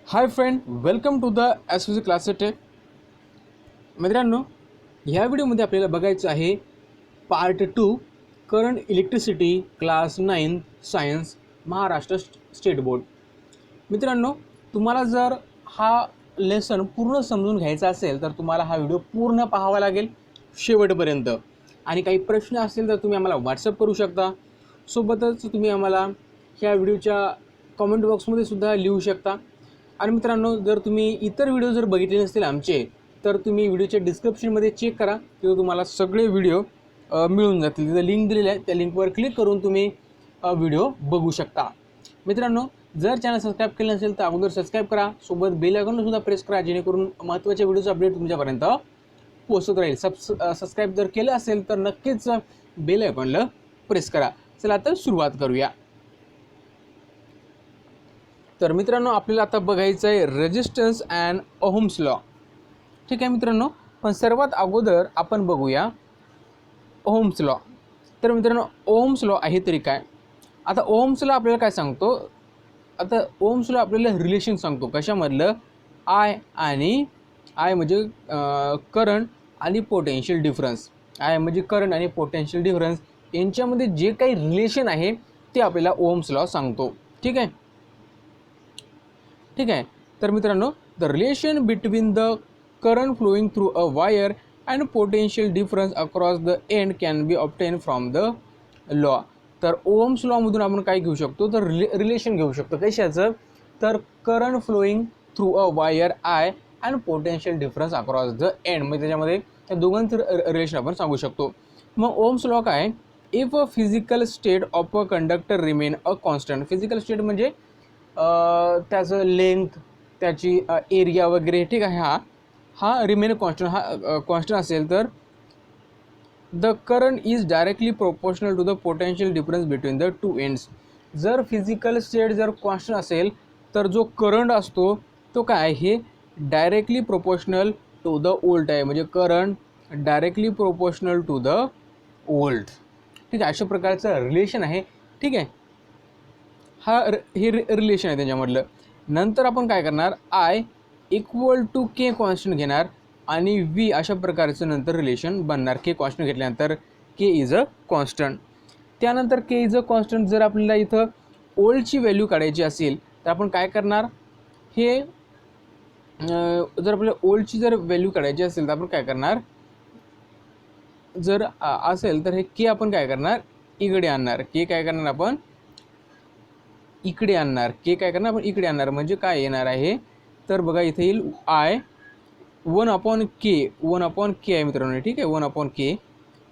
High friend, welcome to the SOC class tech. मित्रांनो, ह्या व्हिडिओमध्ये आपल्याला बघायचं आहे part 2 current electricity class 9 science Maharashtra state board. मित्रांनो, तुम्हाला जर हा लेसन पूर्ण समजून घ्यायचा असेल तर तुम्हाला हा व्हिडिओ पूर्ण पाहावा लागेल शेवटपर्यंत. आणि काही प्रश्न असतील तर तुम्ही आम्हाला व्हॉट्सअप करू शकता. सोबतच तुम्ही आम्हाला ह्या व्हिडिओच्या कमेंट बॉक्समध्ये सुद्धा लिहू शकता. आणि मित्रांनो, जर तुम्ही इतर व्हिडिओ जर बघितले नसतील आमचे तर तुम्ही व्हिडिओच्या डिस्क्रिप्शनमध्ये चेक करा. तिथं तुम्हाला सगळे व्हिडिओ मिळून जातील. तिथं लिंक दिलेली आहे, त्या लिंकवर क्लिक करून तुम्ही व्हिडिओ बघू शकता. मित्रांनो, जर चॅनल सबस्क्राईब केलं नसेल तर अगोदर सबस्क्राईब करा. सोबत बेल आयकॉन सुद्धा प्रेस करा, जेणेकरून महत्त्वाच्या व्हिडिओचा अपडेट तुमच्यापर्यंत पोहोचत राहील. सबस्क्राईब जर केलं असेल तर नक्कीच बेल आयकॉनला प्रेस करा. चला आता सुरुवात करूया. तर मित्रांनो, आपल्याला आता बघायचं आहे रेजिस्टन्स अँड ओहम्स लॉ. ठीक आहे मित्रांनो, पण सर्वात अगोदर आपण बघूया ओहम्स लॉ. तर मित्रांनो, ओहम्स लॉ आहे तरी काय. आता ओहम्स लॉ आपल्याला काय सांगतो. आता ओहम्स लॉ आपल्याला रिलेशन सांगतो कशामधलं, आय म्हणजे करंट आणि पोटेन्शियल डिफरन्स. आय म्हणजे करंट आणि पोटेन्शियल डिफरन्स यांच्यामध्ये जे काही रिलेशन आहे ते आपल्याला ओहम्स लॉ सांगतो. ठीक आहे. तर मित्रांनो, the relation between the current flowing through a wire and potential difference across the end can be obtain from the law. तर ओहम्स लॉमधून आपण काय घेऊ शकतो, तर रिलेशन घेऊ शकतो. कशाचं, तर current flowing through a wire I and potential difference across the end, म्हणजे त्याच्यामध्ये त्या दोघांचं रिलेशन आपण सांगू शकतो. मग ओहम्स लॉ काय, if a physical state of a conductor remain a constant. Physical state म्हणजे त्याचं लेंथ, त्याची एरिया वगैरे. ठीक आहे. हा रिमेन कॉन्स्टंट, हा कॉन्स्टंट असेल तर the current is directly proportional to the potential difference between the two ends. जर फिजिकल स्टेट जर कॉन्स्टंट असेल तर जो करंट असतो तो काय आहे, directly proportional to the volt आहे. म्हणजे current directly proportional to the volt. ठीक आहे, अशा प्रकारचं रिलेशन आहे. ठीक आहे, हे रिलेशन आहे त्याच्यामधलं. नंतर आपण काय करणार, I equal to k constant घेणार आणि व्ही अशा प्रकारचं नंतर रिलेशन बनणार. के कॉन्स्टंट घेतल्यानंतर के इज अ कॉन्स्टंट. त्यानंतर के इज अ कॉन्स्टंट जर आपल्याला इथं ओल्डची व्हॅल्यू काढायची असेल तर आपण काय करणार, हे जर आपल्याला ओल्डची जर व्हॅल्यू काढायची असेल तर आपण काय करणार, जर असेल तर हे के आपण काय करणार, इकडे आणणार. के काय करणार आपण इकडे आणणार. के काय करणार आपण इकडे आणणार. म्हणजे काय येणार आहे, तर बघा इथे येईल आय 1/k आहे मित्रांनो. ठीक आहे, 1/k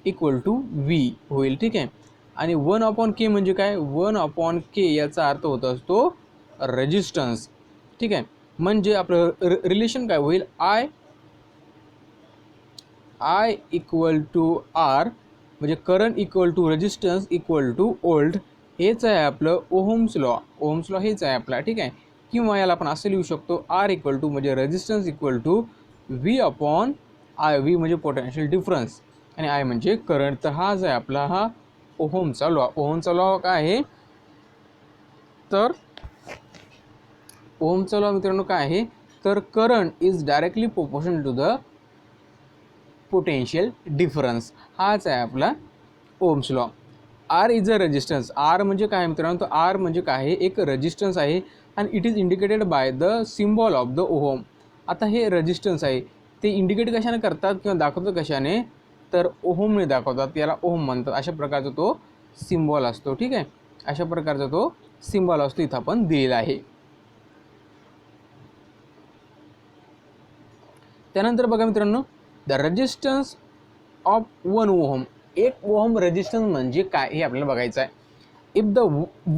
इक्वल टू व्ही होईल. ठीक आहे, आणि 1/k म्हणजे काय, 1/k याचा अर्थ होत असतो रेजिस्टन्स. ठीक आहे, म्हणजे आपलं रिलेशन काय होईल, आय इक्वल टू आर म्हणजे current equal to resistance equal to volt. हेच आहे आपलं ओहम्स लॉ. ओहम्स लॉ हेच आहे आपला. ठीक आहे, किंवा याला आपण असं लिहू शकतो, आर इक्वल टू म्हणजे resistance equal to V upon I. V म्हणजे पोटेन्शियल डिफरन्स आणि आय म्हणजे करंट. तर हाच आहे आपला हा ओहमचा लॉ. ओहमचा लॉ काय आहे, तर ओहमचा लॉ मित्रांनो काय आहे, तर current is directly proportional to the potential difference. हाच आहे आपला Ohm's law. R is a resistance. R म्हणजे काय मित्रांनो, तर आर म्हणजे काय आहे, एक रेजिस्टन्स आहे आणि it is indicated by the symbol of the ohm. आता हे रेजिस्टन्स आहे, ते इंडिकेट कशाने करतात किंवा दाखवतात कशाने, तर ओहमने दाखवतात. याला ओहम म्हणतात. अशा प्रकारचा तो सिम्बॉल असतो. ठीक आहे, अशा प्रकारचा तो सिम्बॉल असतो, इथं आपण दिलेला आहे. त्यानंतर बघा मित्रांनो, the resistance of 1 ohm. 1 ohm resistance म्हणजे काय हे आपल्याला बघायचं आहे. If the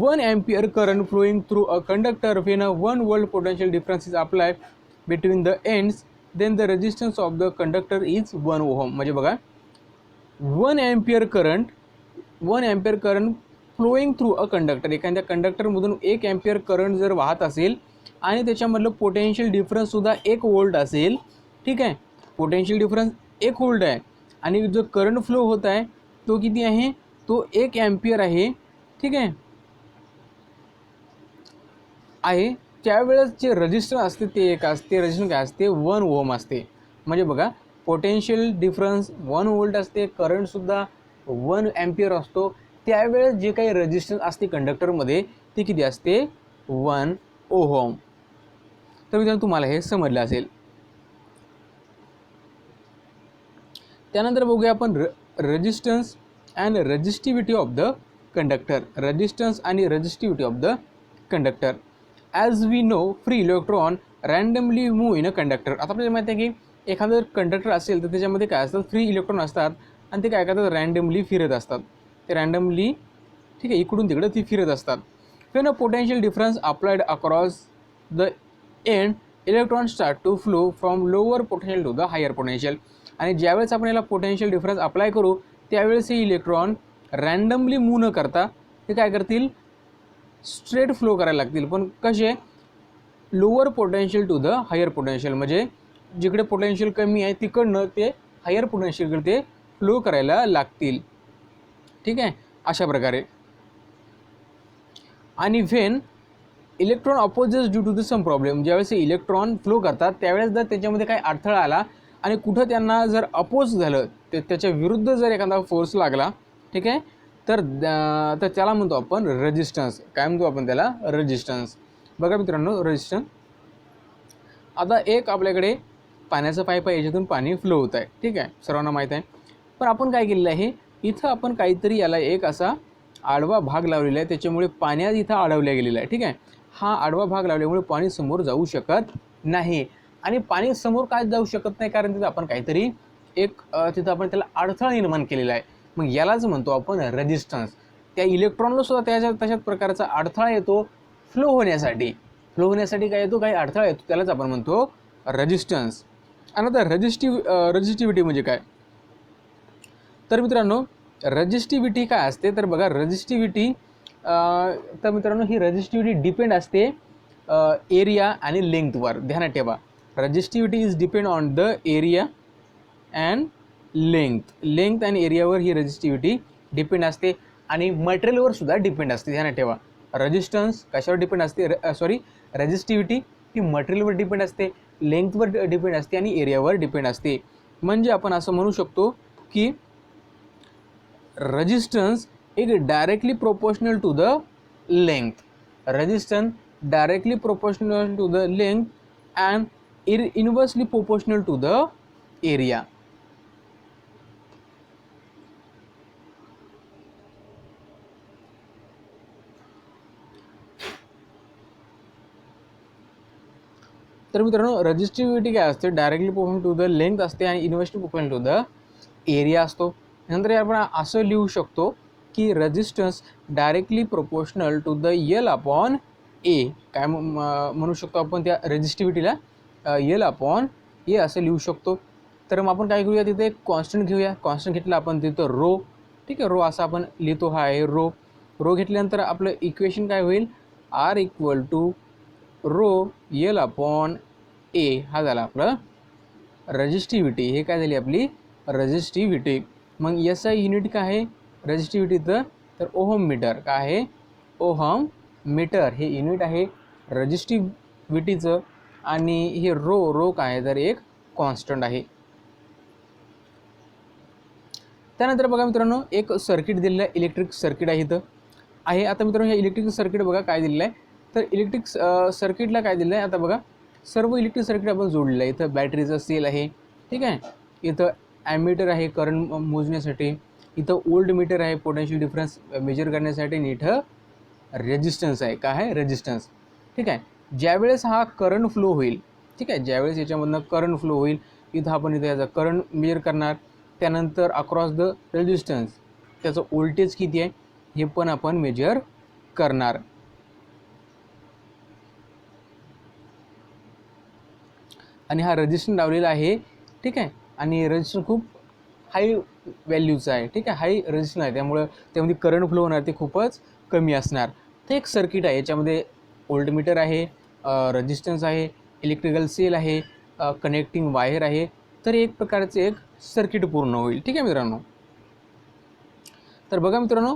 1 ampere current flowing through a conductor when a 1 volt potential difference is applied between the ends, then the resistance of the conductor is 1 ohm. म्हणजे बघा, 1 ampere current flowing through a conductor, एखाद्या कंडक्टरमधून 1 ampere current जर वाहत असेल आणि त्याच्यामधलं potential difference सुद्धा 1 वोल्ट असेल. ठीक आहे, पोटेन्शियल डिफरन्स 1 वोल्ट आहे आणि जो करंट फ्लो होत आहे तो किती आहे, तो 1 एम्पियर आहे. ठीक आहे, त्यावेळेस जे रजिस्टर असते ते एक असते, रजिस्टर काय असते 1 ओम असते. म्हणजे बघा पोटेन्शियल डिफरन्स 1 व्होल्ट असते, करंटसुद्धा 1 ॲम्पियर असतो. त्यावेळेस जे काही रेजिस्टन्स असते कंडक्टरमध्ये ते किती असते 1 ओहम. तर मित्रांनो तुम्हाला हे समजलं असेल. त्यानंतर बघूया आपण resistance and resistivity of the conductor. Resistance आणि resistivity of the conductor. As we know free electron randomly move in a conductor. आता आपल्याला माहिती आहे की एखादं कंडक्टर असेल तर त्याच्यामध्ये काय असतात फ्री इलेक्ट्रॉन असतात आणि ते काय करतात रँडमली फिरत असतात. ते रँडमली ठीक आहे इकडून तिकडं ती फिरत असतात. When a potential difference applied across the end electron start to flow from lower potential to the higher potential. आणि ज्यावेळेस आपण याला पोटेन्शियल डिफरन्स अप्लाय करू त्यावेळेस हे इलेक्ट्रॉन रँडमली मूव्ह न करता ते काय करतील स्ट्रेट फ्लो करायला लागतील. पण कसे lower potential to the higher potential. म्हणजे जिकडे पोटेन्शियल कमी आहे तिकडनं ते हायर पोटेन्शियलकडे ते फ्लो करायला लागतील. ठीक आहे अशा प्रकारे. आणि when electron opposes due to the some problem. ज्यावेळेस इलेक्ट्रॉन फ्लो करतात त्यावेळेस जर त्याच्यामध्ये काही अडथळा आला आणि कुठं त्यांना जर अपोज झालं त्याच्या विरुद्ध जर एखादा फोर्स लागला ठीक आहे तर त्याला म्हणतो आपण रेजिस्टन्स. काय म्हणतो आपण त्याला रेजिस्टन्स. बघा मित्रांनो रेजिस्टन्स. आता एक आपल्याकडे पाण्याचं पाईप आहे याच्यातून पाणी फ्लो होत आहे ठीक आहे सर्वांना माहीत आहे. पण आपण काय केलेलं आहे इथं आपण काहीतरी याला एक असा आडवा भाग लावलेला आहे त्याच्यामुळे पाण्यात इथं अडवल्या गेलेला आहे. ठीक आहे हा आडवा भाग लावल्यामुळे पाणी समोर जाऊ शकत नाही. आणि पाणी समोर काय जाऊ शकत नाही कारण तिथं आपण काहीतरी एक तिथं आपण त्याला अडथळा निर्माण केलेला आहे. मग यालाच म्हणतो आपण रेजिस्टन्स. त्या इलेक्ट्रॉनला सुद्धा तशाच प्रकारचा अडथळा येतो फ्लो होण्यासाठी. फ्लो होण्यासाठी काय येतो काही अडथळा येतो त्यालाच आपण म्हणतो रेजिस्टन्स. आणि आता रेजिस्टिव्हिटी म्हणजे काय तर मित्रांनो रेजिस्टिव्हिटी काय असते तर बघा रेजिस्टिव्हिटी तर मित्रांनो ही रेजिस्टिव्हिटी डिपेंड असते एरिया आणि लेंथवर. ध्यानात ठेवा resistivity is depend on the area and length आणि एरियावर ही रेजिस्टिव्हिटी डिपेंड असते. आणि मटेरियलवर सुद्धा डिपेंड असते. ध्यानात ठेवा रेजिस्टन्स कशावर डिपेंड असते रेजिस्टिव्हिटी ही मटेरियलवर डिपेंड असते, लेंथवर डिपेंड असते आणि एरियावर डिपेंड असते. म्हणजे आपण असं म्हणू शकतो की resistance is directly proportional to the length. Resistance directly proportional to the length and inversely proportional to the area. तर मित्रांनो रेजिस्टिव्हिटी काय असते directly proportional to the length असते आणि inversely proportional to the area असतो. नंतर आपण असं लिहू शकतो की resistance directly proportional to the L upon A. काय म्हणू शकतो आपण त्या रेजिस्टिव्हिटीला एल अपॉन ए असं लिहू शकतो. तर मग आपण काय करूया तिथे एक कॉन्स्टंट घेऊया. कॉन्स्टंट घेतला आपण तिथं रो. ठीक आहे रो असं आपण लिहितो हा आहे रो. रो घेतल्यानंतर आपलं इक्वेशन काय होईल R equal to rho L upon A. हा झाला आपलं रेजिस्टिव्हिटी. हे काय झाली आपली रेजिस्टिव्हिटी. मग याचा युनिट काय आहे रेजिस्टिव्हिटीचं तर ओहम मीटर. काय आहे ओहम मीटर हे युनिट आहे रेजिस्टिव्हिटीचं. आणि हे रो काय आहे तर एक कॉन्स्टंट आहे. त्यानंतर बघा मित्रांनो एक सर्किट दिलेलं आहे इलेक्ट्रिक सर्किट आहे इथं आहे. आता मित्रांनो हे इलेक्ट्रिक सर्किट बघा काय दिलेलं आहे तर इलेक्ट्रिक सर्किटला काय दिलं आहे आता बघा सर्व इलेक्ट्रिक सर्किट आपण जोडलेलं आहे. इथं बॅटरीचा सेल आहे ठीक आहे. इथं ॲमीटर आहे करंट मोजण्यासाठी. इथं ओल्ड मीटर आहे पोटेन्शियल डिफरन्स मेजर करण्यासाठी. आणि इथं रेजिस्टन्स आहे. काय आहे रेजिस्टन्स. ठीक आहे ज्यावेळेस हा करंट फ्लो होईल ठीक आहे ज्यावेळेस याच्यामधनं करंट फ्लो होईल इथं आपण इथं याचा करंट मेजर करणार. त्यानंतर अक्रॉस द रेजिस्टन्स त्याचं व्होल्टेज किती आहे हे पण आपण मेजर करणार. आणि हा रेजिस्टन्स लावलेला आहे ठीक आहे. आणि रेजिस्टन्स खूप हाय व्हॅल्यूचा आहे ठीक आहे हाय रेजिस्टन्स आहे त्यामुळं त्यामध्ये करंट फ्लो होणार ते खूपच कमी असणार. तर एक सर्किट आहे याच्यामध्ये ओल्ड मीटर आहे रेजिस्टन्स आहे इलेक्ट्रिकल सेल आहे कनेक्टिंग वायर आहे. तर एक प्रकारचे एक सर्किट पूर्ण होईल. ठीक आहे मित्रांनो. तर बघा मित्रांनो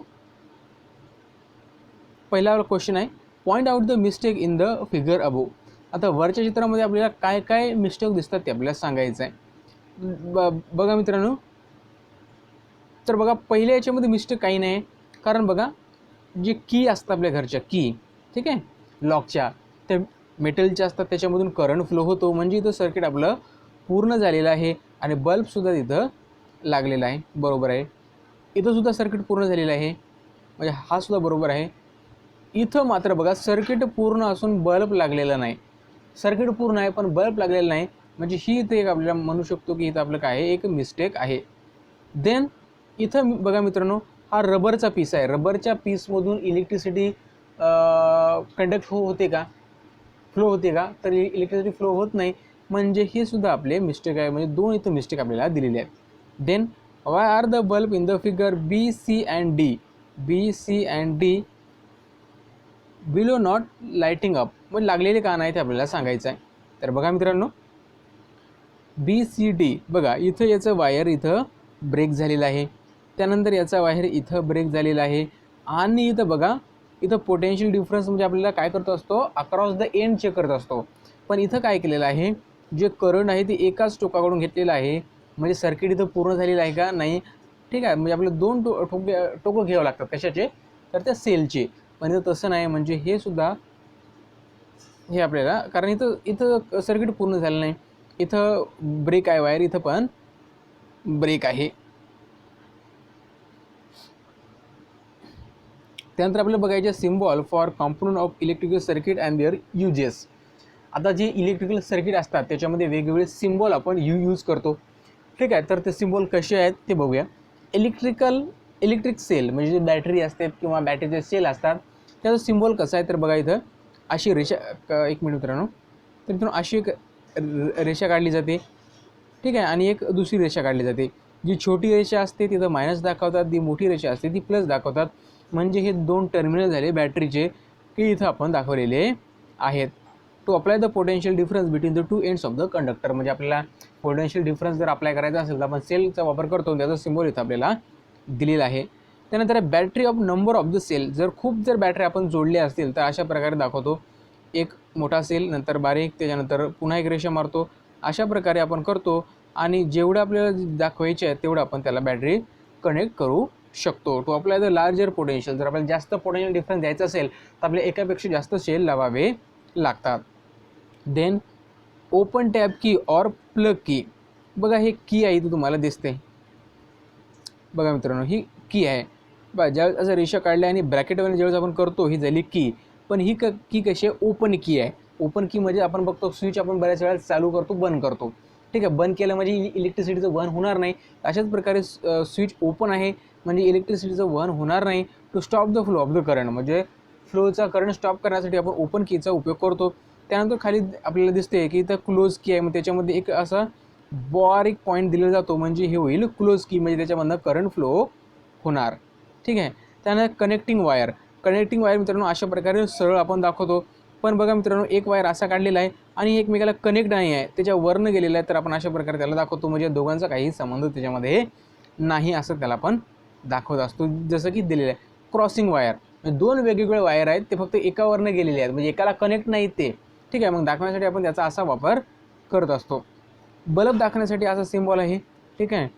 पहिला क्वेश्चन आहे point out the mistake in the figure above. आता वरच्या चित्रामध्ये आपल्याला काय काय मिस्टेक दिसतात ते आपल्याला सांगायचं आहे. बघा मित्रांनो, तर बघा पहिल्या याच्यामध्ये मिस्टेक काही नाही, कारण बघा जे की असतात आपल्या घरच्या की, ठीक आहे, लॉकच्या, त्या मेटलच्या असतात, त्याच्यामधून करंट फ्लो होतो, म्हणजे इथं सर्किट आपलं पूर्ण झालेलं आहे आणि बल्बसुद्धा तिथं लागलेला आहे. बरोबर आहे. इथं सुद्धा सर्किट पूर्ण झालेलं आहे, म्हणजे हा सुद्धा बरोबर आहे. इथं मात्र बघा सर्किट पूर्ण असून बल्ब लागलेला नाही. सर्किट पूर्ण आहे पण बल्ब लागलेला नाही, म्हणजे ही इथं एक आपल्याला म्हणू शकतो की इथं आपलं काय आहे, एक मिस्टेक आहे. देन इथं बघा मित्रांनो, हा रबरचा पीस आहे. रबरच्या पीसमधून इलेक्ट्रिसिटी कंडक्ट होते का, फ्लो होते का, तर इलेक्ट्रिसिटी फ्लो होत नाही, म्हणजे हे सुद्धा आपले मिस्टेक आहे. म्हणजे दोन इथं मिस्टेक आपल्याला दिलेले आहेत. Then why are the bulb in the figure B C and D, B C and D below not lighting up, म्हणजे लागलेले का नाही ते आपल्याला सांगायचं आहे. तर बघा मित्रांनो, बी सी डी बघा, इथं याचं वायर इथं ब्रेक झालेलं आहे, त्यानंतर याचा वायर इथं ब्रेक झालेला आहे, आणि इथं बघा इथं पोटेन्शियल डिफरन्स म्हणजे आपल्याला काय करतो असतो, अक्रॉस द एंड चेक करत असतो. पण इथं काय केलेलं आहे, जे करंट आहे ते एकाच टोकाकडून घेतलेलं आहे, म्हणजे सर्किट इथं पूर्ण झालेलं आहे का नाही, ठीक आहे. म्हणजे आपल्याला दोन टोकं घ्यावं लागतात. कशाचे, तर त्या सेलचे. पण इथं तसं नाही, म्हणजे हे सुद्धा हे आपल्याला, कारण इथं इथं सर्किट पूर्ण झालं नाही, इथं ब्रेक आहे वायर, इथं पण ब्रेक आहे. त्यानंतर आपल्याला बघायचे symbol for component of electrical circuit and their uses. आता जे इलेक्ट्रिकल सर्किट असतात त्याच्यामध्ये वेगवेगळे सिम्बॉल आपण यूज करतो, ठीक आहे. तर ते सिम्बॉल कसे आहेत ते बघूया. इलेक्ट्रिक सेल म्हणजे जे बॅटरी असते किंवा बॅटरीचे सेल असतात, त्याचा सिम्बॉल कसा आहे, तर बघा इथं अशी रेषा, एक मिनिट मित्रांनो, तर इथून अशी एक रेषा काढली जाते, ठीक आहे, आणि एक दुसरी रेषा काढली जाते. जी छोटी रेषा असते तिथं मायनस दाखवतात, जी मोठी रेषा असते ती प्लस दाखवतात, म्हणजे हे दोन टर्मिनल झाले बॅटरीचे की इथं आपण दाखवलेले आहेत. To apply the potential difference between the two ends of the conductor, म्हणजे आपल्याला पोटेन्शियल डिफरन्स जर अप्लाय करायचा असेल तर आपण सेलचा वापर करतो, त्याचा सिम्बॉल इथं आपल्याला दिलेला आहे. त्यानंतर battery of number of the cell, जर बॅटरी आपण जोडल्या असतील तर अशा प्रकारे दाखवतो, एक मोठा सेल, नंतर बारीक, त्याच्यानंतर पुन्हा एक रेषा मारतो, अशा प्रकारे आपण करतो, आणि जेवढं आपल्याला दाखवायचे आहे तेवढं आपण त्याला बॅटरी कनेक्ट करू शकतो. To apply the larger potential, जर आपल्याला जास्त पोटेन्शियल डिफरन्स द्यायचा असेल तर आपल्याला एकापेक्षा जास्त सेल लावावे लागतात. देन ओपन टॅब की और प्लग की, बघा हे की आहे इथं तुम्हाला दिसते, बघा मित्रांनो ही की आहे. बघा ज्यावेळेस असं रेषा काढल्या आणि ब्रॅकेटमध्ये ज्यावेळेस आपण करतो ही झाली की, पण ही की कशी आहे, ओपन की आहे. ओपन की म्हणजे आपण बघतो स्विच आपण बऱ्याच वेळा चालू करतो, बंद करतो, ठीक आहे. बंद केलं म्हणजे इलेक्ट्रिसिटीचं वहन होणार नाही. अशाच प्रकारे स्विच ओपन आहे म्हणजे इलेक्ट्रिसिटीचं वहन होणार नाही. To stop the flow of the current, म्हणजे फ्लोचा करंट स्टॉप करण्यासाठी आपण ओपन कीचा उपयोग करतो. त्यानंतर खाली आपल्याला दिसते की इथं क्लोज की आहे, मग त्याच्यामध्ये एक असा बारीक पॉईंट दिला जातो, म्हणजे हे होईल क्लोज की, म्हणजे त्याच्यामधनं करंट फ्लो होणार, ठीक आहे. त्यानंतर कनेक्टिंग वायर मित्रांनो अशा प्रकारे सरळ आपण दाखवतो. पण बघा मित्रांनो, एक वायर असा काढलेला आहे आणि एकमेकाला कनेक्ट नाही आहे, त्याच्या वरनं गेलेला आहे, तर आपण अशा प्रकारे त्याला दाखवतो, म्हणजे दोघांचा काही संबंध त्याच्यामध्ये नाही असं त्याला आपण दाखवत असतो. जसं की दिलेलं आहे क्रॉसिंग वायर, म्हणजे दोन वेगवेगळे वायर आहेत, ते फक्त एकावरनं गेलेले आहेत, म्हणजे एकाला कनेक्ट नाही ते, ठीक आहे. मग दाखवण्यासाठी आपण त्याचा असा वापर करत असतो. बल्ब दाखवण्यासाठी असा सिम्बॉल आहे, ठीक आहे.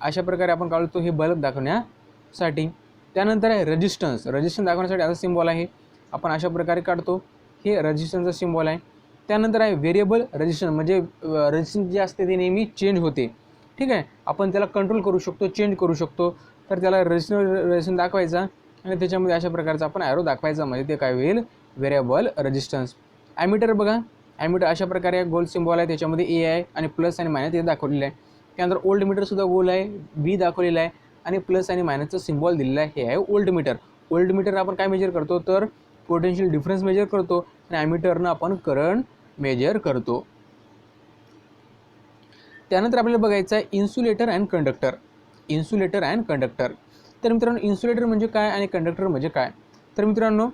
अशा प्रकारे आपण काढतो हे बल्ब दाखवण्यासाठी. त्यानंतर आहे रेजिस्टन्स दाखवण्यासाठी असा सिम्बॉल आहे, आपण अशा प्रकारे काढतो, हे रेजिस्टन्सचा सिम्बॉल आहे. त्यानंतर आहे व्हेरिएबल रेजिस्टन्स, म्हणजे रेजिस्टन्स जे असते ते नेहमी चेंज होते, ठीक आहे. आपण त्याला कंट्रोल करू शकतो, चेंज करू शकतो, तर त्याला रेजिस्टन्स दाखवायचा आणि त्याच्यामध्ये अशा प्रकारचा आपण ॲरो दाखवायचा, म्हणजे ते काय होईल, व्हेरिएबल रेजिस्टन्स. ॲमीटर बघा, ॲमीटर अशा प्रकारे गोल सिम्बॉल आहे, त्याच्यामध्ये ए आहे आणि प्लस आणि मायनस हे दाखवलेलं आहे. त्यानंतर ओल्ड मीटरसुद्धा गोल आहे, बी दाखवलेला आहे आणि प्लस आणि मायनसचा सिम्बॉल दिलेला आहे, हे आहे ओल्ड मीटर. ओल्ड मीटर आपण काय मेजर करतो, तर पोटेन्शियल डिफरन्स मेजर करतो आणि ॲमीटरनं आपण करंट मेजर करतो. त्यानंतर आपल्याला बघायचं आहे इन्सुलेटर अँड कंडक्टर. तर मित्रांनो इन्सुलेटर म्हणजे काय आणि कंडक्टर म्हणजे काय, तर मित्रांनो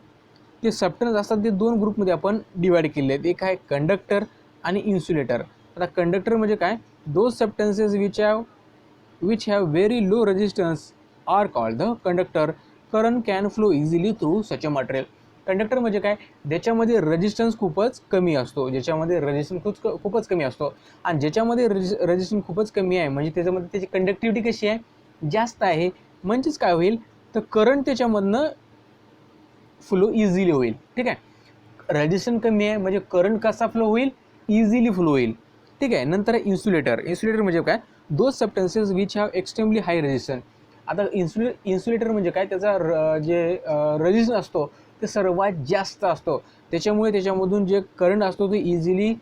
ते सबस्टन्स असतात ते दोन ग्रुपमध्ये आपण डिवाइड केले आहेत, एक आहे कंडक्टर आणि इन्सुलेटर. आता कंडक्टर म्हणजे काय, those substances which have very low resistance are called the conductor. Current can flow easily through such a material. Conductor म्हणजे काय, ज्याच्यामध्ये रेजिस्टन्स खूपच कमी असतो, ज्याच्यामध्ये रेजिस्टन्स खूपच कमी असतो. आणि ज्याच्यामध्ये रेजिस्टन्स खूपच कमी आहे म्हणजे त्याच्यामध्ये त्याची कंडक्टिव्हिटी कशी आहे, जास्त आहे. म्हणजेच काय होईल, तर करंट त्याच्यामधनं फ्लो इझिली होईल. ठीक आहे, रेजिस्टन्स कमी आहे म्हणजे करंट कसा फ्लो होईल, इझिली फ्लो होईल. ठीक आहे. नंतर इन्सुलेटर. इन्सुलेटर म्हणजे काय, those substances which have extremely high resistance. आता इन्सुलेटर म्हणजे काय, त्याचा जे रेजिस्टन्स असतो ते सर्वात जास्त असतो, त्याच्यामुळे त्याच्यामधून जे करंट असतो तो इझिली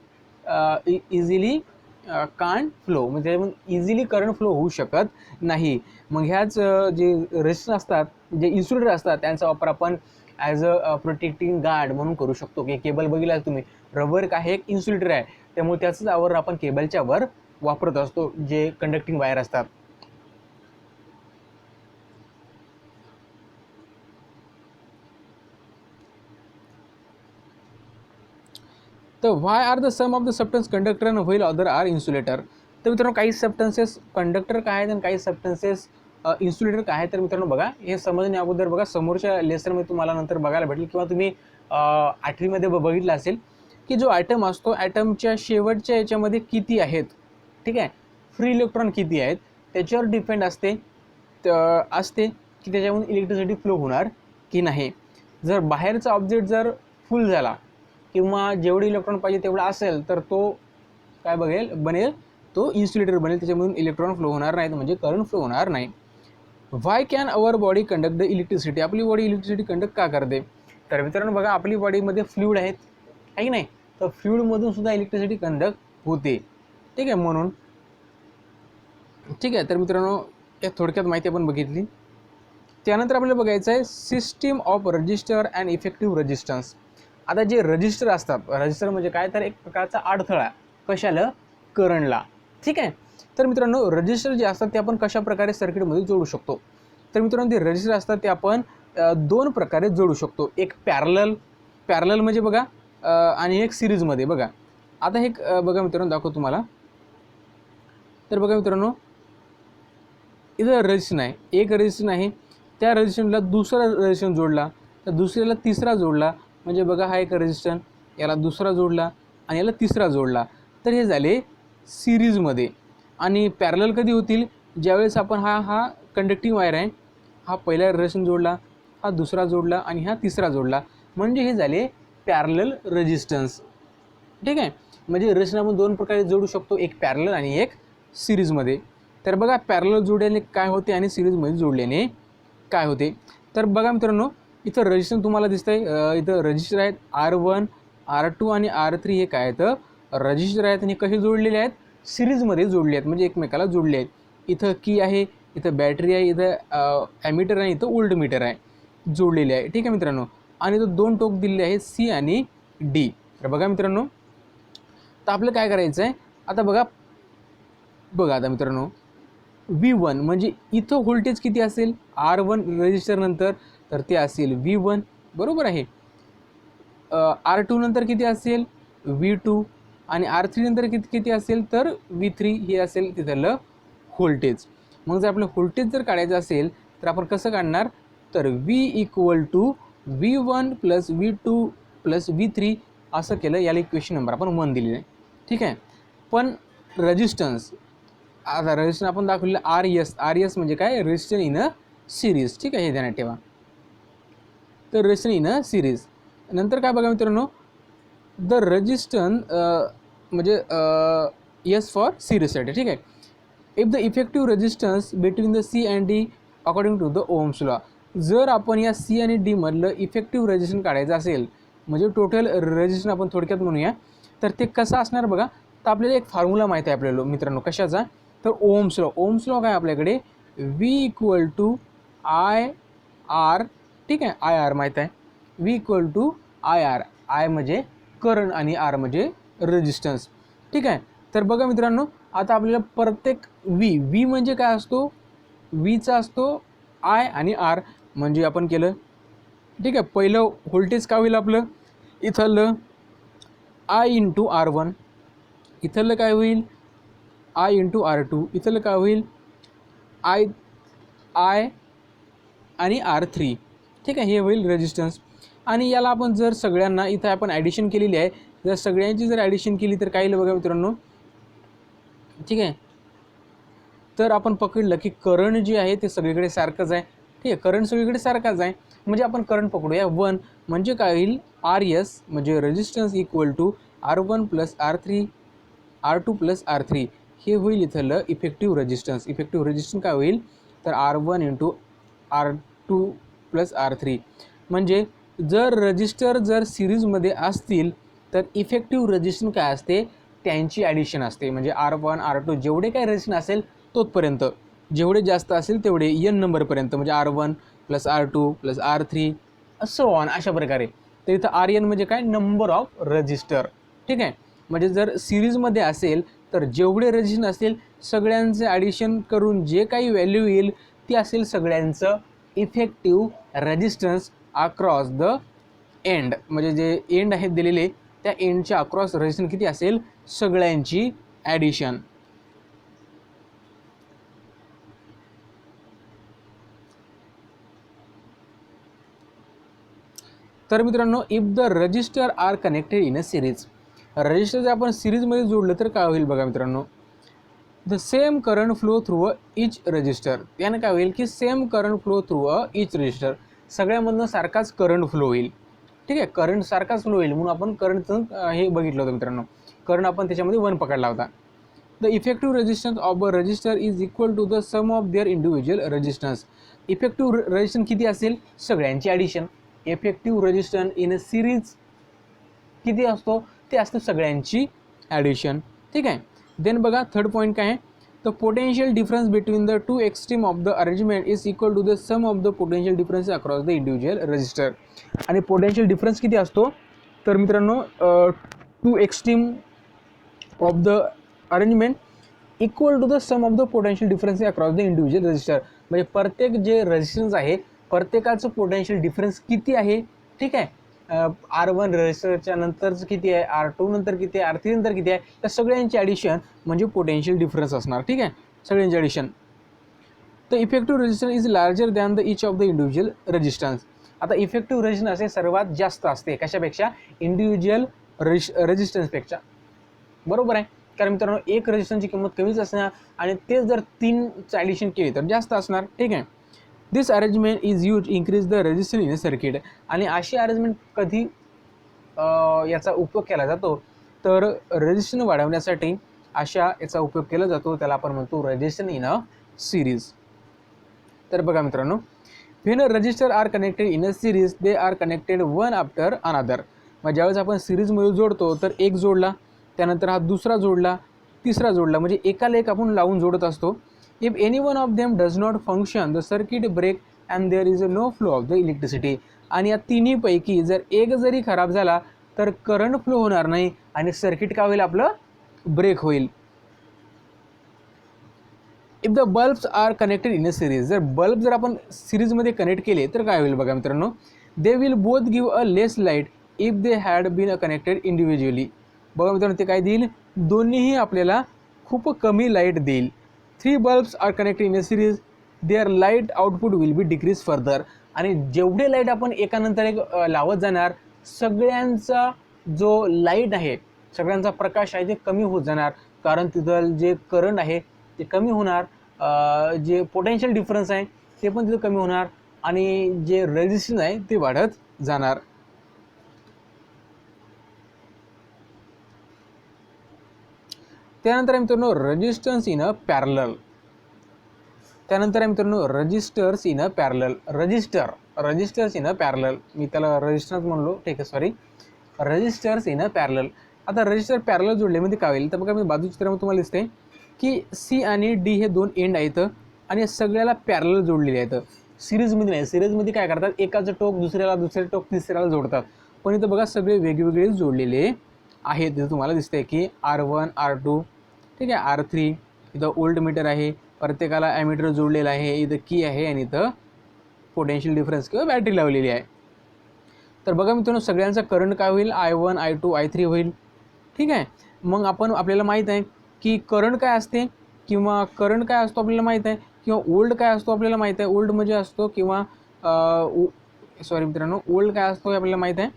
कान फ्लो, म्हणजे इझिली करंट फ्लो होऊ शकत नाही. मग ह्याच जे रेजिस्टन्स असतात, जे इन्सुलेटर असतात, त्यांचा वापर आपण ॲज अ प्रोटेक्टिंग गार्ड म्हणून करू शकतो. की केबल बघितला तुम्ही, रबर काय हे एक इन्सुलेटर आहे, त्यामुळे त्याचंच आवर आपण केबलच्या वर वापरत असतो, जे कंडक्टिंग वायर असतात. तर why are the some of the substance conductor and while other are insulator. तर मित्रांनो, काही सबस्टन्सेस कंडक्टर काय आहेत आणि काही सबस्टन्सेस इन्सुलेटर काय आहे. तर मित्रांनो बघा, हे समजण्या अगोदर बघा, समोरच्या लेसनमध्ये तुम्हाला नंतर बघायला भेटेल किंवा तुम्ही 8वीमध्ये बघितलं असेल की जो ॲटम असतो, ॲटमच्या शेवटच्या याच्यामध्ये किती आहेत, ठीक आहे, फ्री इलेक्ट्रॉन किती आहेत, त्याच्यावर डिपेंड असते की त्याच्यामधून इलेक्ट्रिसिटी फ्लो होणार की नाही. जर बाहेरचा ऑब्जेक्ट जर फुल झाला किंवा जेवढे इलेक्ट्रॉन पाहिजे तेवढा असेल तर तो काय बनेल, तो इन्सुलेटर बनेल, त्याच्यामधून इलेक्ट्रॉन फ्लो होणार नाहीत, म्हणजे करंट फ्लो होणार नाही. Why can our body conduct the electricity. आपली बॉडी इलेक्ट्रिसिटी कंडक्ट का करते. तर मित्रांनो बघा, आपली बॉडीमध्ये फ्लुइड आहेत, आहे की नाही, तर फ्लुइडमधून सुद्धा इलेक्ट्रिसिटी कंडक्ट होते. ठीक आहे, म्हणून ठीक आहे. तर मित्रांनो, या थोडक्यात माहिती आपण बघितली. त्यानंतर आपल्याला बघायचं आहे system of register and effective resistance. आता जे रजिस्टर असतात, रजिस्टर म्हणजे काय, तर एक प्रकारचा अडथळा कशाला, करंटला. ठीक आहे. तर मित्रांनो, रजिस्टर जे असतात ते आपण कशा प्रकारे सर्किटमध्ये जोडू शकतो. तर मित्रांनो, ते रजिस्टर असतात ते आपण दोन प्रकारे जोडू शकतो. एक पॅरलल म्हणजे बघा, आणि एक सिरीजमध्ये. बघा आता हे बघा मित्रांनो, दाखवतो तुम्हाला. तर बघा मित्रांनो, इथं रजिस्टर आहे, एक रजिस्टर आहे, त्या रजिस्टरला दुसरा रजिस्टर जोडला, तर दुसऱ्याला तिसरा जोडला, म्हणजे बघा हा एक रजिस्टर, याला दुसरा जोडला आणि याला तिसरा जोडला, तर हे झाले सिरीजमध्ये. आणि पॅरलल कधी होतील, ज्यावेळेस आपण हा कंडक्टिंग वायर आहे, हा पहिला रजिस्टर जोडला, हा दुसरा जोडला आणि हा तिसरा जोडला, म्हणजे हे झाले पॅरलल रेजिस्टन्स. ठीक आहे, म्हणजे रजिस्टर आपण दोन प्रकारे जोडू शकतो, एक पॅरलल आणि एक सिरीजमध्ये. तर बघा, पॅरलल जोडल्याने काय होते आणि सिरीजमध्ये जोडल्याने काय होते. तर बघा मित्रांनो, इथं रजिस्टर तुम्हाला दिसतंय, इथं रजिस्टर आहेत R1, R2 आणि R3. हे काय आहेत, रजिस्टर आहेत आणि कसे जोडलेले आहेत, सिरीजमध्ये जोडले आहेत, म्हणजे एकमेकाला जोडले आहेत. इथं की आहे, इथं बॅटरी आहे, इथं ॲमीटर आहे, इथं वोल्ट मीटर आहे, जोडलेले आहे. ठीक आहे मित्रांनो, आणि इथं दोन टोक दिलेले आहेत, C आणि D. तर बघा मित्रांनो, तर आपलं काय करायचं आहे, आता बघा आता मित्रांनो, V1 म्हणजे इथं व्होल्टेज किती असेल, R1 रजिस्टर नंतर, तर ते असेल V1, बरोबर आहे. R2 नंतर किती असेल, V2, आणि R3 नंतर किती असेल, तर V3. हे असेल तिथलं व्होल्टेज. मग जर आपलं व्होल्टेज जर काढायचं असेल तर आपण कसं काढणार, तर V = V1 + V2 + V3 असं केलं. याला इक्वेशन नंबर आपण 1 दिलेलं आहे. ठीक आहे. पण रेजिस्टन्स, आता रेजिस्टन्स आपण दाखवलेलं RS म्हणजे काय, रेजिस्टन्स इन अ सिरीज. ठीक आहे, हे ध्यानात ठेवा. तर रेजिस्टन्स इन अ सिरीज. नंतर काय बघा मित्रांनो, द रेजिस्टन्स म्हणजे S फॉर सिरीजसाठी. ठीक आहे. If the effective resistance between the C and D according to the Ohm's law. जर आपण या C आणि D मधलं इफेक्टिव्ह रेजिस्टन्स काढायचं असेल, म्हणजे टोटल रेजिस्टन्स आपण थोडक्यात म्हणूया, तर ते कसं असणार बघा. तर आपल्याला एक फॉर्म्युला माहिती आहे आपल्याला मित्रांनो, कशाचा, तर ओम्स लॉ. ओम्स लॉ काय आपल्याकडे, V = IR. ठीक आहे, IR माहीत आहे, V = IR. I म्हणजे करंट आणि R म्हणजे रेजिस्टन्स. ठीक आहे. तर बघा मित्रांनो, आता आपल्याला प्रत्येक V म्हणजे काय असतो, Vचा असतो I आणि R, म्हणजे आपण केलं. ठीक आहे, पहिलं व्होल्टेज काय होईल आपलं, इथलं I × R1, इथलं काय होईल, I × R2, इथलं काय होईल, I आणि R3. ठीक आहे, हे होईल रेजिस्टन्स. आणि याला आपण जर सगळ्यांना इथं आपण ॲडिशन केलेली आहे, जर सगळ्यांची जर ॲडिशन केली तर काय येईल बघा मित्रांनो, ठीक आहे. तर आपण पकडलं की करंट जे आहे ते सगळीकडे सारखंच आहे, ठीक आहे. करंट सगळीकडे सारखाच आहे, म्हणजे आपण करंट पकडूया 1, म्हणजे काय होईल RS म्हणजे resistance equal to R1 + R3 R2 + R3 हे होईल इथलं इफेक्टिव्ह रेजिस्टन्स. इफेक्टिव्ह रेजिस्टन्स काय होईल तर R1 × R2 + R3. म्हणजे जर रजिस्टर जर सिरीजमध्ये असतील तर इफेक्टिव्ह रेजिस्टन्स काय असते, त्यांची ॲडिशन असते. म्हणजे R1 R2 जेवढे काय रेजिस्टन्स असेल तोपर्यंत, जेवढे जास्त असेल तेवढे n नंबरपर्यंत, म्हणजे R1 + R2 + R3 असं ऑन अशा प्रकारे. तर इथं RN म्हणजे काय, नंबर ऑफ रजिस्टर, ठीक आहे. म्हणजे जर सिरीजमध्ये असेल तर जेवढे रेजिस्टन्स असतील सगळ्यांचे ॲडिशन करून जे काही व्हॅल्यू येईल ती असेल सगळ्यांचं effective resistance across the end. म्हणजे जे एंड आहेत दिलेले त्या एंडच्या अक्रॉस रेजिस्टन्स किती असेल, सगळ्यांची ॲडिशन. तर मित्रांनो, if the resistor are connected in a series, resistor जर आपण सिरीजमध्ये जोडलं तर काय होईल बघा मित्रांनो, the same current flow through a each resistor. यानं काय होईल की same current flow through a each resistor, सगळ्यामधनं सारखाच करंट फ्लो होईल, ठीक आहे. करंट सारखाच फ्लो होईल म्हणून आपण करंटचं हे बघितलं होतं मित्रांनो, करंट आपण त्याच्यामध्ये 1 पकडला होता. The effective resistance of a register is equal to the some of their individual resistance. Effective resistance किती असेल, सगळ्यांची addition. Effective resistance in a series किती असतो, ते असतं सगळ्यांची ॲडिशन, ठीक आहे. देन बघा थर्ड पॉईंट काय आहे, the potential difference between the two extreme of the arrangement is equal to the some of the potential difference across the individual register. आणि पोटेन्शियल डिफरन्स किती असतो तर मित्रांनो, two extreme of the arrangement equal to the some of the potential difference across the individual register. म्हणजे प्रत्येक जे resistance आहे प्रत्येकाचं पोटेन्शियल डिफरन्स किती आहे, ठीक आहे. R1 रजिस्टरच्या नंतरचं किती आहे, R2 नंतर किती आहे, R3 नंतर किती आहे, त्या सगळ्यांची ॲडिशन म्हणजे पोटेन्शियल डिफरन्स असणार, ठीक आहे, सगळ्यांची addition. The effective resistance is larger than the each of the individual resistance. आता इफेक्टिव्ह रेजिस्टन्स हे सर्वात जास्त असते कशापेक्षा, इंडिव्हिज्युअल रेजिस्टन्सपेक्षा, बरोबर आहे. कारण मित्रांनो एक रेजिस्टन्सची किंमत कमीच असणार आणि तेच जर 3चं ॲडिशन केली तर जास्त असणार, ठीक आहे. This arrangement is use increase the resistance in a circuit. आणि अशी अरेंजमेंट कधी याचा उपयोग केला जातो तर रेजिस्टन्स वाढवण्यासाठी अशा याचा उपयोग केला जातो, त्याला आपण म्हणतो रेजिस्टन्स इन अ सिरीज. तर बघा मित्रांनो, when a register are connected in a series they are connected one after another. मग ज्यावेळेस आपण सिरीजमध्ये जोडतो तर एक जोडला, त्यानंतर हा दुसरा जोडला, तिसरा जोडला, म्हणजे एकाला एक आपण लावून जोडत असतो. If any one of them does not function the circuit break and there is a no flow of the electricity. आणि या तिन्हीपैकी जर एक जरी खराब झाला तर करंट फ्लो होणार नाही आणि सर्किट काय होईल, आपलं ब्रेक होईल. If the bulbs are connected in a series, जर बल्ब जर आपण सिरीजमध्ये कनेक्ट केले तर काय होईल बघा मित्रांनो, they will both give a less light if they had been connected individually. बघा मित्रांनो ते काय देईल, दोन्हीही आपल्याला खूप कमी लाईट देईल. 3 bulbs are connected in a series their light output will be decrease further. आणि जेवढे लाईट आपण एकानंतर एक लावत जाणार सगळ्यांचा जो लाईट आहे, सगळ्यांचा प्रकाश आहे ते कमी होत जाणार, कारण तिथं जे करंट आहे ते कमी होणार, जे पोटेन्शियल डिफरन्स आहे ते पण तिथं कमी होणार आणि जे रेजिस्टन्स आहे ते वाढत जाणार. त्यानंतर आहे मित्रांनो रेजिस्टन्स इन अ पॅरलल. त्यानंतर आहे मित्रांनो resistors in a parallel. Resistors in a parallel, मी त्याला रजिस्टन्स म्हणलो, ठीक आहे, sorry, resistors in a parallel. आता रजिस्टर पॅरलल जोडले म्हणजे काय होईल तर बघा मी बाजूच्या चित्रामध्ये तुम्हाला दिसते की C आणि D हे 2 एंड आहेत आणि सगळ्याला पॅरलल जोडलेले आहेत. सिरीजमध्ये नाही, सिरीजमध्ये काय करतात, एकाचं टोक दुसऱ्याला, दुसरे टोक तिसऱ्याला जोडतात, पण इथं बघा सगळे वेगवेगळे जोडलेले आहेत. इथं तुम्हाला दिसतंय की R1 R2, ठीक आहे, R3, इथं ओल्ड मीटर आहे, प्रत्येकाला ॲमीटर जोडलेला आहे, इथं की आहे आणि इथं पोटेन्शियल डिफरन्स किंवा बॅटरी लावलेली आहे. तर बघा मित्रांनो सगळ्यांचा करंट काय होईल, I1 I2 I3 होईल, ठीक आहे. मग आपल्याला माहीत आहे की करंट काय असते किंवा करंट काय असतो आपल्याला माहीत आहे, किंवा ओल्ड काय असतो आपल्याला माहीत आहे. ओल्ड म्हणजे असतो किंवा सॉरी मित्रांनो, ओल्ड काय असतो हे आपल्याला माहीत आहे.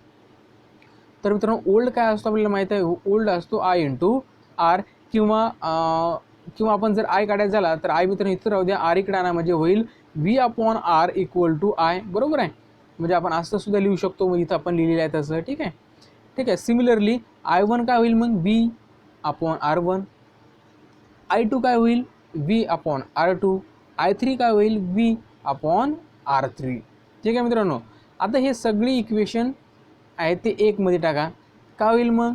तर मित्रांनो ओल्ड काय असतो आपल्याला माहीत आहे, ओल्ड असतो आय इंटू आर, किंवा आपण जर आय काढायचा झाला तर आय मित्रांनो इथं राहू द्या, आर इकडे आणा, म्हणजे होईल V upon R equal to I. बरोबर आहे, म्हणजे आपण असं सुद्धा लिहू शकतो, मग इथं आपण लिहिलेलं आहे तसं. ठीक आहे, ठीक आहे. सिमिलरली I1 काय होईल मग व्ही अपॉन R1, I2 काय होईल व्ही अपॉन R2, I3 काय होईल व्ही अपॉन R3. ठीक आहे मित्रांनो, आता हे सगळी इक्वेशन आहे ते एकमध्ये टाका. काय होईल मग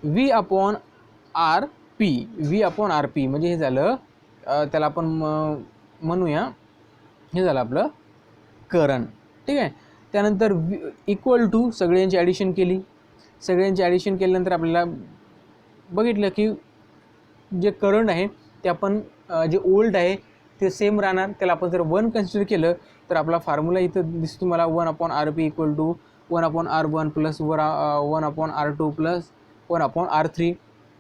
V upon R P, V upon R P म्हणजे हे झालं, त्याला आपण म्हणूया हे झालं आपलं करंट. ठीक आहे, त्यानंतर इक्वल टू सगळ्यांची ॲडिशन केली. सगळ्यांची ॲडिशन केल्यानंतर आपल्याला बघितलं की जे करंट आहे ते आपण जे ओल्ड आहे ते सेम राहणार. त्याला आपण जर 1 कन्सिडर केलं तर आपला फॉर्म्युला इथं दिसतो मला 1 upon R P equal to 1 upon R1 plus 1 upon R2 plus 1 upon R3.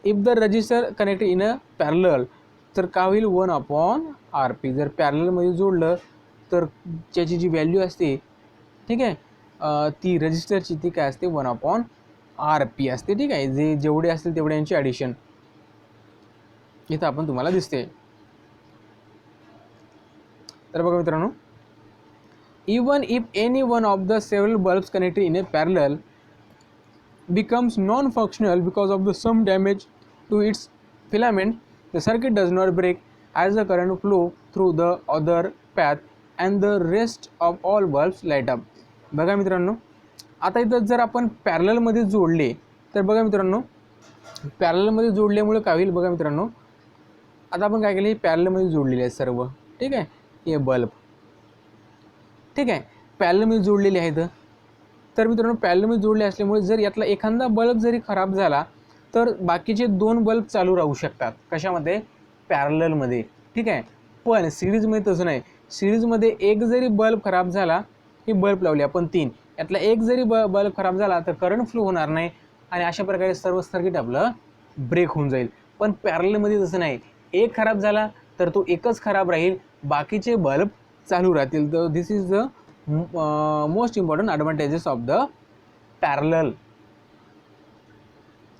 If the register connected in a parallel तर काय होईल 1 अपॉन आर पी. जर पॅरललमध्ये जोडलं तर त्याची जी व्हॅल्यू असते, ठीक आहे, ती रजिस्टरची ती काय असते 1 अपॉन आर पी असते. ठीक आहे, जे जेवढे असतील तेवढ्यांची ॲडिशन इथं आपण तुम्हाला दिसते. तर बघा मित्रांनो, even if any one of the several bulbs connected in a parallel becomes non-functional because of the some damage to its filament, the circuit does not break as the current flow through the other path and the rest of all bulbs light up. बघा मित्रांनो, आता इथं जर आपण पॅरललमध्ये जोडले तर बघा मित्रांनो, पॅरललमध्ये जोडल्यामुळे काय होईल बघा मित्रांनो, आता आपण काय केलं, हे पॅरललमध्ये जोडलेले आहे सर्व. ठीक आहे, हे बल्ब ठीक आहे पॅरललमध्ये जोडलेले आहेत. तर मित्रांनो पॅरललमध्ये जोडले असल्यामुळे जर यातला एखादा बल्ब जरी खराब झाला तर बाकीचे 2 बल्ब चालू राहू शकतात. कशामध्ये, पॅरललमध्ये. ठीक आहे, पण सिरीजमध्ये तसं नाही. सिरीजमध्ये एक जरी बल्ब खराब झाला, हे बल्ब लावले आपण 3, यातला एक जरी बल्ब खराब झाला तर करंट फ्लो होणार नाही आणि अशा प्रकारे सर्व सर्किट आपलं ब्रेक होऊन जाईल. पण पॅरललमध्ये तसं नाही, एक खराब झाला तर तो एकच खराब राहील, बाकीचे बल्ब चालू राहतील. तर this is the most important advantages of the parallel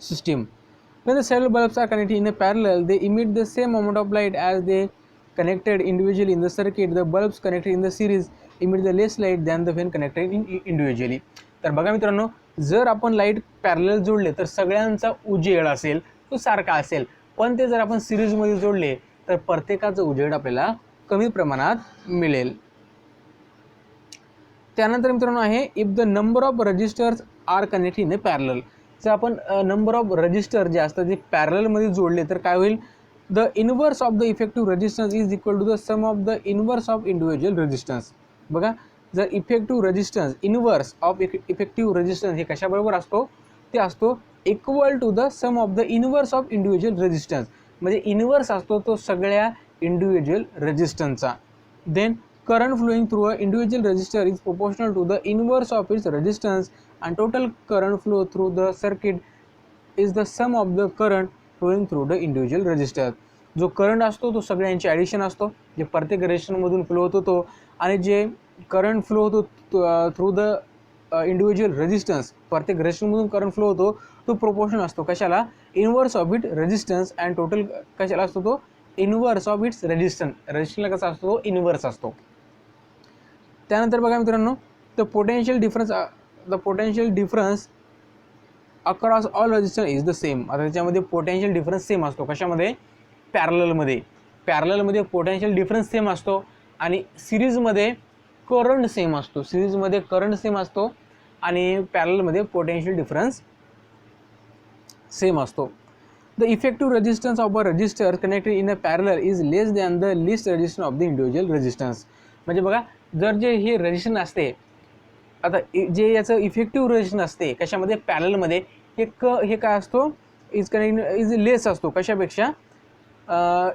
system. When the several bulbs are connected in a parallel, they emit the same amount of light as they connected individually in the circuit. The bulbs connected in the series emit the less light than the when connected individually. तर बघा मित्रांनो, जर आपण light parallel जोडले तर सगळ्यांचा उजेड असेल तो सारखा असेल, पण ते जर आपण सिरीजमध्ये जोडले तर प्रत्येकाचा उजेड आपल्याला कमी प्रमाणात मिळेल. त्यानंतर मित्रांनो आहे if the number of registers are connected in a parallel. जर आपण नंबर ऑफ रजिस्टर जे असतात जे पॅरललमध्ये जोडले तर काय होईल, the inverse of the effective resistance is equal to the some of the inverse of individual resistance. बघा, जर effective resistance inverse of effective resistance हे कशाबरोबर असतो, ते असतो equal to the some of the inverse of individual resistance. म्हणजे inverse असतो तो सगळ्या इंडिव्हिज्युअल रेजिस्टन्सचा. Then current flowing through an individual resistor is proportional to the inverse of its resistance and total current flow through the circuit is the sum of the current flowing through the individual resistor. जो current असतो तो सगळ्यांची addition असतो, जे प्रत्येक रेजिस्टरमधून flow होतो तो, आणि जे करंट फ्लो होतो थ्रू द इंडिव्हिज्युअल रेजिस्टन्स, प्रत्येक रेजिस्टरमधून करंट फ्लो होतो तो प्रोपोर्शनल असतो. कशाला, inverse of it resistance and total कशाला असतो तो इनवर्स ऑफ इट्स रेजिस्टन्स. रेजिस्टन्सला कसा असतो तो इनवर्स असतो. त्यानंतर बघा मित्रांनो, the potential difference across all register is the same. आता त्याच्यामध्ये पोटेन्शियल डिफरन्स सेम असतो. कशामध्ये, पॅरललमध्ये पोटेन्शियल डिफरन्स सेम असतो आणि सिरीजमध्ये करंट सेम असतो. सिरीजमध्ये करंट सेम असतो आणि पॅरललमध्ये पोटेन्शियल डिफरन्स सेम असतो. The effective resistance of a register connected in a parallel is less than the list resistance of the individual resistance. म्हणजे बघा, जर जे हे रेजिस्टन्स असते, आता जे याचं इफेक्टिव्ह रेजिस्टन्स असते कशामध्ये, पॅरललमध्ये, हे काय असतो, इज लेस असतो. कशापेक्षा,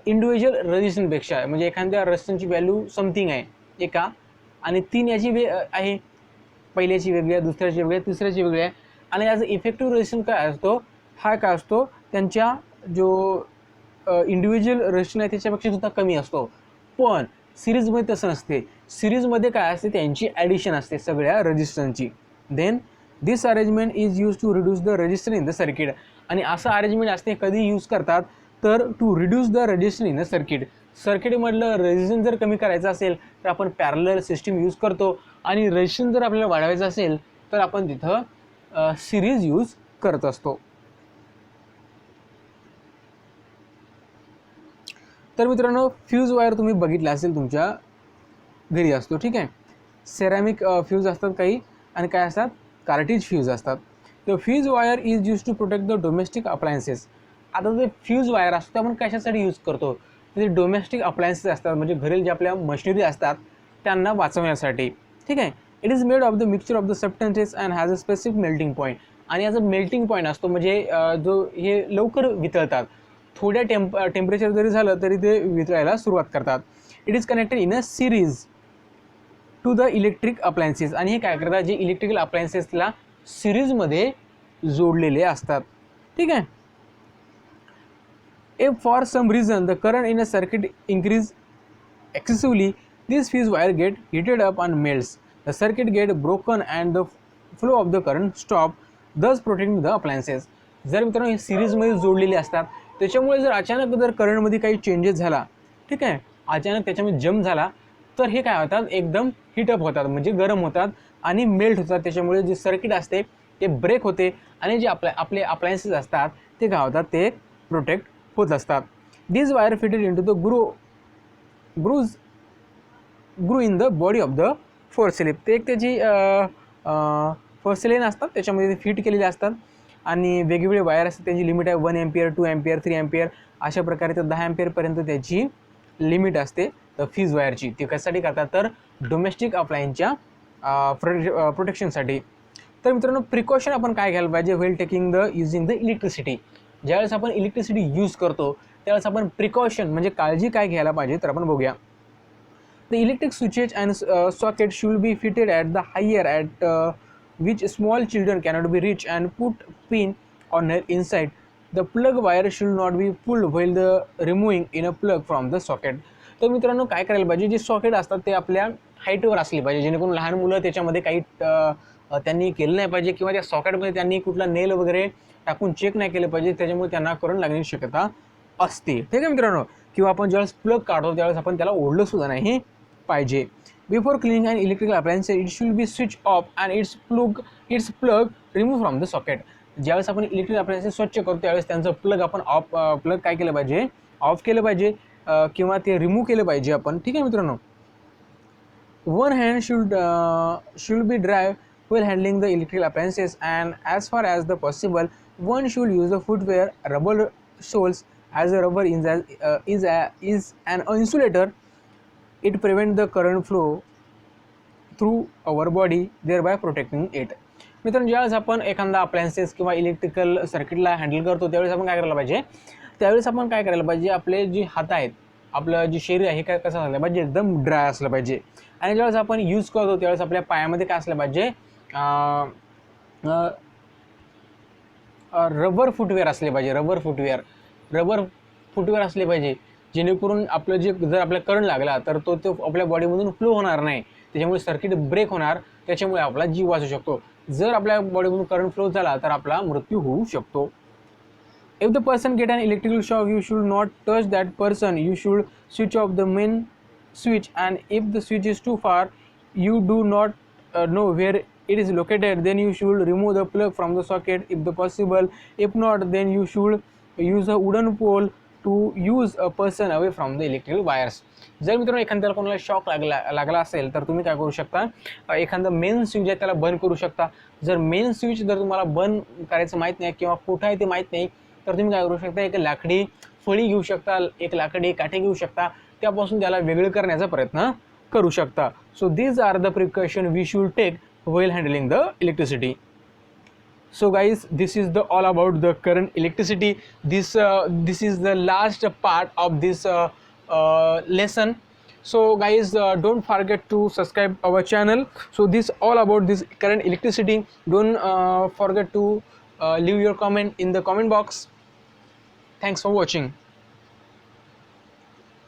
इंडिव्हिज्युअल रेजिस्टन्सपेक्षा. म्हणजे एखाद्या रेजिस्टन्सची व्हॅल्यू समथिंग आहे एका, आणि 3 याची आहे, पहिल्याची वेगळी आहे, दुसऱ्याची वेगळी आहे, तिसऱ्याची वेगळी आहे, आणि याचा इफेक्टिव्ह रेजिस्टन्स काय असतो, हा काय असतो, त्यांच्या जो इंडिव्हिज्युअल रेजिस्टन्स आहे त्याच्यापेक्षा सुद्धा कमी असतो. पण सिरीजमध्ये तसं नसते. सिरीजमध्ये काय असते त्यांची ॲडिशन असते सगळ्या रजिस्टरची. Then this arrangement is use to reduce the resistor in the circuit. आणि असं अरेंजमेंट असते कधी यूज करतात तर to reduce the resistor in the circuit. सर्किटमधलं रेझिस्टन्स जर कमी करायचं असेल तर आपण पॅरलल सिस्टीम यूज करतो आणि रेझिस्टन्स जर आपल्याला वाढवायचं असेल तर आपण तिथं सिरीज यूज करत असतो. तर मित्रांनो फ्यूज वायर तुम्ही बघितला असेल तुमच्या घरी असतो, ठीक आहे. सेरॅमिक फ्यूज असतात काही आणि काय असतात कार्टिज फ्यूज असतात. तर fuse wire is use to protect the domestic appliances. आता जे फ्यूज वायर असतो ते आपण कशासाठी यूज करतो, ते डोमेस्टिक अप्लायन्सेस असतात म्हणजे घरील जे आपल्या मशिनरी असतात त्यांना वाचवण्यासाठी, ठीक आहे. It is made of the mixture of the substances and has a specific melting point. आणि याचा मेल्टिंग पॉईंट असतो म्हणजे जो हे लवकर वितळतात, थोड्या टेम्परेचर जरी झालं तरी ते वितळायला सुरुवात करतात. It is connected in a series to the electric appliances. आणि हे काय करतात जे इलेक्ट्रिकल अप्लायन्सेसला सिरीजमध्ये जोडलेले असतात, ठीक आहे. If for some reason the current in a circuit increase excessively, this fuse wire get heated up and melts. The circuit get broken and the flow of the current stop, thus protecting the appliances. जर मित्रांनो हे सिरीजमध्ये जोडलेले असतात त्याच्यामुळे जर अचानक जर करंटमध्ये काही चेंजेस झाला, ठीक आहे, अचानक त्याच्यामध्ये जम्प झाला तर हे काय होतात एकदम हीटअप होतात म्हणजे गरम होतात आणि मेल्ट होतात. त्याच्यामुळे जे सर्किट असते ते ब्रेक होते आणि जे आपले अप्लायन्सेस असतात ते काय होतात ते प्रोटेक्ट होत असतात. This wire fitted into the groove in the body of the fuse clip. ते एक त्याची फोर्सलेन असतात त्याच्यामध्ये ते फिट केलेले असतात आणि वेगवेगळे वायर असतात त्यांची लिमिट आहे 1 एम्पियर 2 एम्पियर 3 एम्पियर अशा प्रकारे तर 10 एम्पियरपर्यंत त्याची लिमिट असते तर फ्यूज वायरची. ती कशासाठी करतात तर डोमेस्टिक अप्लायन्सच्या प्रोटेक्शनसाठी. तर मित्रांनो प्रिकॉशन आपण काय घ्यायला पाहिजे whale taking the using the electricity. ज्यावेळेस आपण इलेक्ट्रिसिटी यूज करतो त्यावेळेस आपण प्रिकॉशन म्हणजे काळजी काय घ्यायला पाहिजे तर आपण बघूया. The electric switches and socket should be fitted at the higher at which small children cannot be reach and put pin on inside. The plug wire should not be pulled while the removing in a plug from the socket. तर मित्रांनो काय करायला पाहिजे जे socket असतात ते आपल्या हाईटवर असले पाहिजे जेणेकरून लहान मुलं त्याच्यामध्ये काही त्यांनी केलं नाही पाहिजे किंवा त्या सॉकेटमध्ये त्यांनी कुठला नेल वगैरे टाकून चेक नाही केलं पाहिजे त्याच्यामुळे त्यांना करंट लागण्याची शक्यता असते, ठीक आहे मित्रांनो. किंवा आपण ज्यावेळेस प्लग काढतो त्यावेळेस आपण त्याला ओढलं सुद्धा नाही पाहिजे. Before cleaning and electrical appliance it should be switch off and its plug remove from the socket. ज्यावेळेस आपण इलेक्ट्रिकल अप्लायन्सेस स्वच्छ करतो त्यावेळेस त्यांचं प्लग आपण प्लग काय केलं पाहिजे ऑफ केलं पाहिजे किंवा ते रिमूव्ह केलं पाहिजे आपण, ठीक आहे मित्रांनो. One hand should be dry while handling the electrical appliances, and as far as the possible one should use the footwear rubber soles as a rubber is an insulator. It prevents the current flow through our body thereby protecting it. मित्रांनो ज्यावेळेस आपण एखादा appliances किंवा electrical सर्किटला handle करतो त्यावेळेस आपण काय करायला पाहिजे आपले जे हात आहेत आपलं जे शरीर आहे हे काय कसं असलं पाहिजे एकदम ड्राय असलं पाहिजे. आणि ज्यावेळेस आपण यूज करतो त्यावेळेस आपल्या पायामध्ये काय असलं पाहिजे रबर फुटवेअर असले पाहिजे. रबर फुटवेअर असले पाहिजे जेणेकरून आपलं जे जर आपल्याला करंट लागला तर तो आपल्या बॉडीमधून फ्लो होणार नाही त्याच्यामुळे सर्किट ब्रेक होणार त्याच्यामुळे आपला जीव वाचू शकतो. जर आपल्या बॉडीमधून करंट फ्लो झाला तर आपला मृत्यू होऊ शकतो. If the person get an electrical shock, you should not touch that person. You should switch off the main switch, and if the switch is too far, you do not know where it is located, then you should remove the plug from the socket if the possible. If not, then you should use a wooden pole to use a person away from the electrical wires. जर मित्रांनो एखाद्याला कोणाला shock लागला असेल तर तुम्ही काय करू शकता एखादा मेन स्विच आहे त्याला बंद करू शकता. जर मेन स्विच जर तुम्हाला बंद करायचं माहीत नाही किंवा कुठं आहे ते माहीत नाही तर तुम्ही काय करू शकता एक लाकडी फळी घेऊ शकता, एक लाकडी काठी घेऊ शकता, त्यापासून त्याला वेगळं करण्याचा प्रयत्न करू शकता. So these are the precaution we should take while handling the electricity. So guys, this is all about the current electricity. This is the last part of this lesson. So guys, don't forget to subscribe our channel. So this all about this current electricity. Don't forget to leave your comment in the comment box. Thanks for watching.